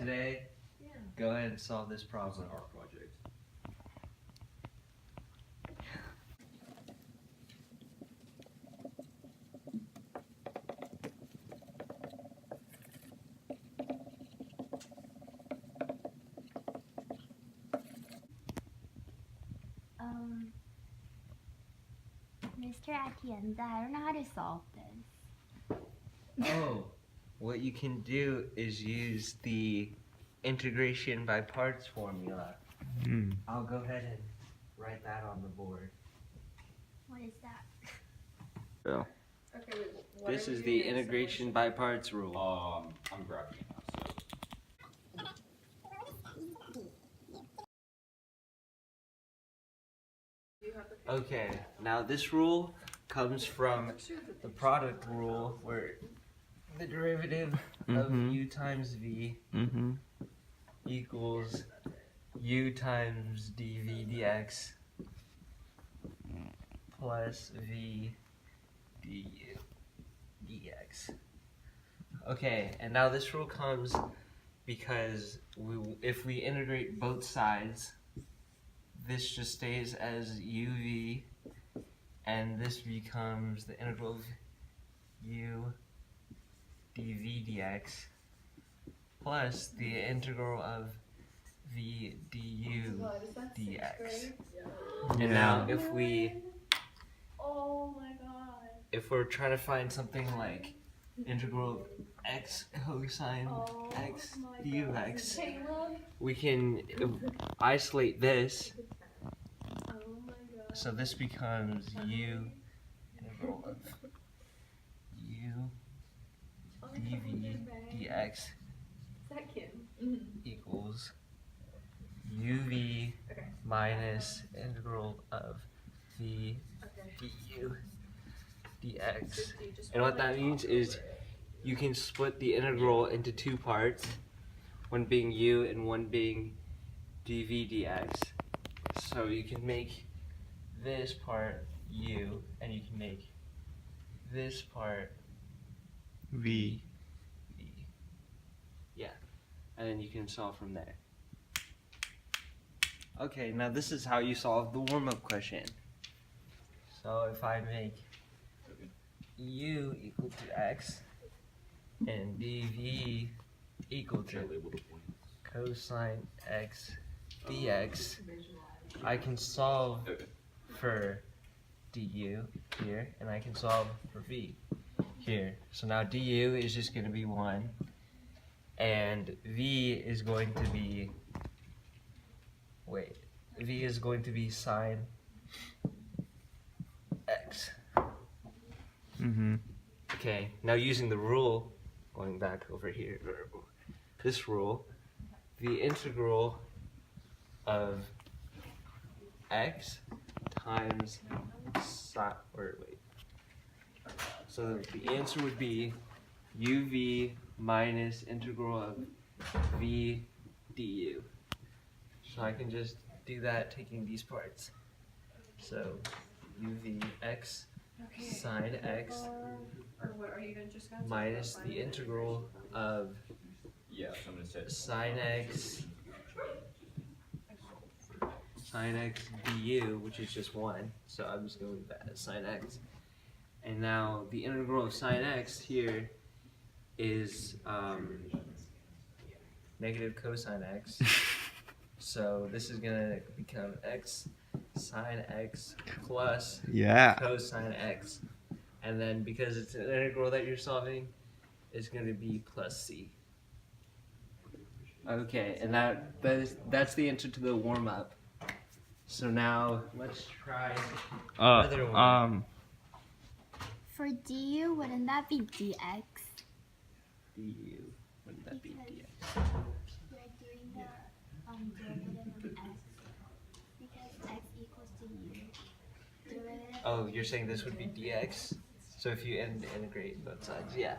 today, go ahead and solve this problem. Our project. Mr. Atienza, I don't know how to solve this. Oh, what you can do is use the integration by parts formula. I'll go ahead and write that on the board. What is that? Yeah. Okay, wait, what This are we is doing the next? integration by parts rule. I'm grabbing it now, so. You have the Okay, now this rule comes from the product rule where the derivative of u times v equals u times dv dx plus v du dx. Okay, and now this rule comes because if we integrate both sides, this just stays as uv, and this becomes the integral of u dv dx plus the integral of v du dx. And now if Oh my god. we're trying to find something like integral of x cosine x dx, Caleb. we can isolate this. Oh my god. So this becomes u integral of u dv dx Second. equals uv minus integral of v du dx. And what that means is you can split the integral into two parts, one being u and one being dv dx. So you can make this part u, and you can make this part v. Yeah, and then you can solve from there. Okay, now this is how you solve the warm-up question. So if I make u equal to x and dv equal to cosine x dx, I can solve for du here, and I can solve for v here. So now du is just going to be 1, and v is going to be, v is going to be sine x. Okay, now using the rule, going back over here, this rule, the integral of x times sine, so the answer would be uv minus integral of v du. So I can just do that taking these parts. So uv x sine x Or what are you just gonna minus the integral of Yeah, so I'm gonna set sine x du, which is just 1, so I'm just going with that as sine x. And now the integral of sine x here is negative cosine x. So this is gonna become x sine x plus cosine x. And then because it's an integral that you're solving, it's gonna be plus c. Okay, and that's the answer to the warm-up. So now let's try another one. For du, wouldn't that be dx? du, wouldn't that be dx? We're doing the derivative of x because x equals to u. Derivative. Oh, you're saying this would be dx? So if you integrate both sides, yeah.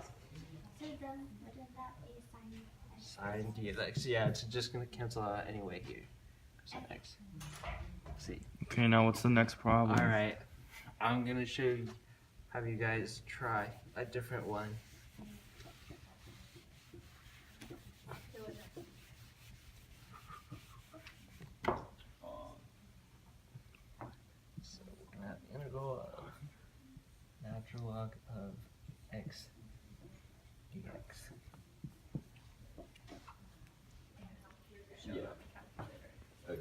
So then, wouldn't that be sine x? Sine dx, yeah, it's just gonna cancel out anyway here. Cosine x. Let's see. Okay, now what's the next problem? Alright, I'm gonna have you guys try a different one. natural log of x dx. Yeah. Okay.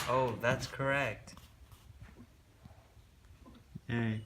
Oh, that's correct. Yay.